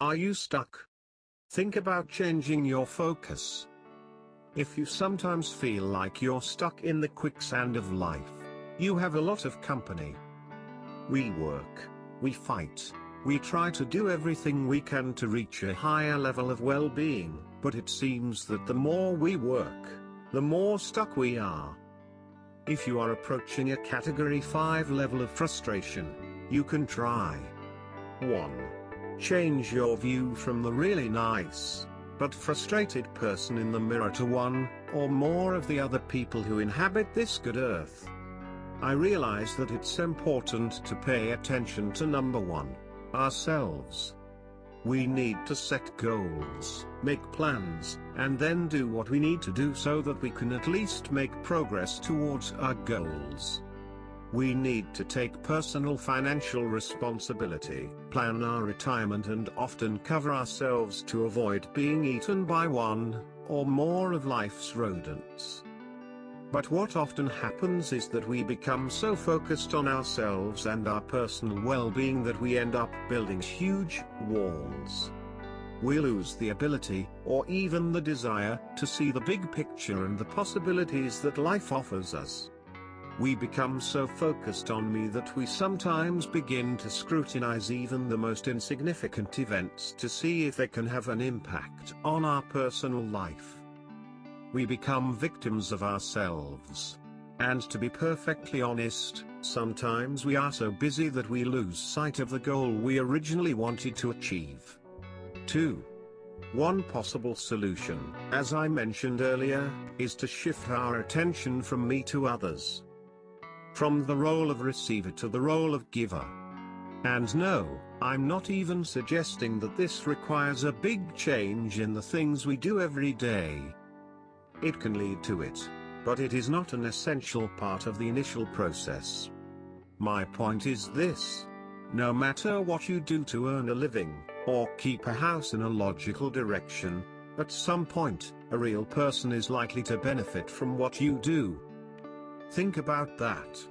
Are you stuck? Think about changing your focus. If you sometimes feel like you're stuck in the quicksand of life, you have a lot of company. We work, we fight, we try to do everything we can to reach a higher level of well-being, but it seems that the more we work, the more stuck we are. If you are approaching a Category 5 level of frustration, you can try 1. Change your view from the really nice, but frustrated person in the mirror to one, or more of the other people who inhabit this good earth. I realize that it's important to pay attention to number 1, ourselves. We need to set goals, make plans, and then do what we need to do so that we can at least make progress towards our goals. We need to take personal financial responsibility, plan our retirement, and often cover ourselves to avoid being eaten by one, or more of life's rodents. But what often happens is that we become so focused on ourselves and our personal well-being that we end up building huge walls. We lose the ability, or even the desire, to see the big picture and the possibilities that life offers us. We become so focused on me that we sometimes begin to scrutinize even the most insignificant events to see if they can have an impact on our personal life. We become victims of ourselves. And to be perfectly honest, sometimes we are so busy that we lose sight of the goal we originally wanted to achieve. 2. One possible solution, as I mentioned earlier, is to shift our attention from me to others. From the role of receiver to the role of giver. And no, I'm not even suggesting that this requires a big change in the things we do every day. It can lead to it, but it is not an essential part of the initial process. My point is this: no matter what you do to earn a living, or keep a house in a logical direction, at some point, a real person is likely to benefit from what you do. Think about that.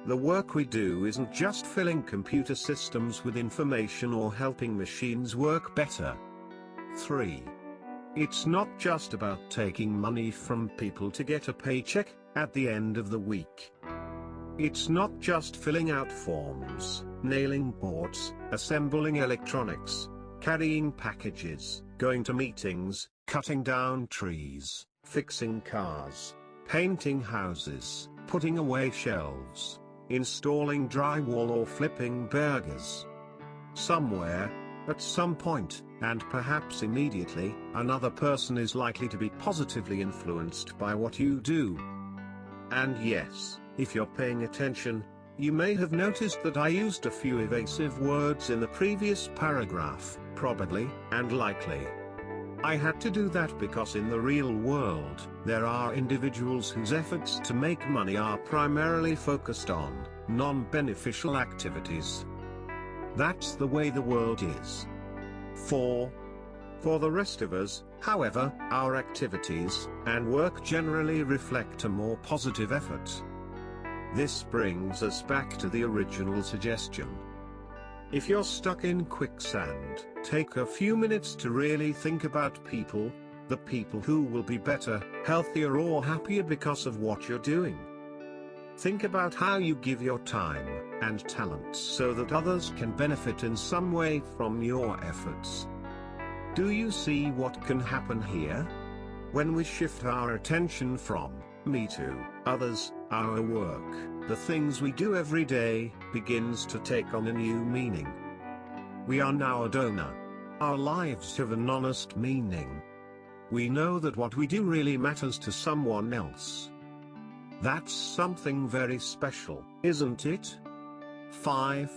The work we do isn't just filling computer systems with information or helping machines work better. 3. It's not just about taking money from people to get a paycheck at the end of the week. It's not just filling out forms, nailing boards, assembling electronics, carrying packages, going to meetings, cutting down trees, fixing cars, painting houses, putting away shelves, installing drywall, or flipping burgers. Somewhere, at some point, and perhaps immediately, another person is likely to be positively influenced by what you do. And yes, if you're paying attention, you may have noticed that I used a few evasive words in the previous paragraph, probably, and likely. I had to do that because in the real world, there are individuals whose efforts to make money are primarily focused on non-beneficial activities. That's the way the world is. 4. For the rest of us, however, our activities and work generally reflect a more positive effort. This brings us back to the original suggestion. If you're stuck in quicksand, take a few minutes to really think about people, the people who will be better, healthier, or happier because of what you're doing. Think about how you give your time and talents so that others can benefit in some way from your efforts. Do you see what can happen here? When we shift our attention from me to others, our work, the things we do every day, begins to take on a new meaning. We are now a donor. Our lives have an honest meaning. We know that what we do really matters to someone else. That's something very special, isn't it? 5.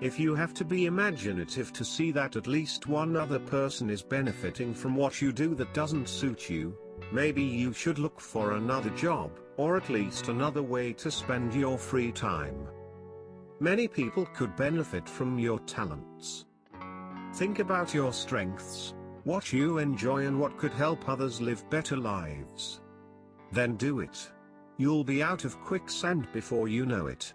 If you have to be imaginative to see that at least one other person is benefiting from what you do that doesn't suit you, maybe you should look for another job, or at least another way to spend your free time. Many people could benefit from your talents. Think about your strengths, what you enjoy, and what could help others live better lives. Then do it. You'll be out of quicksand before you know it.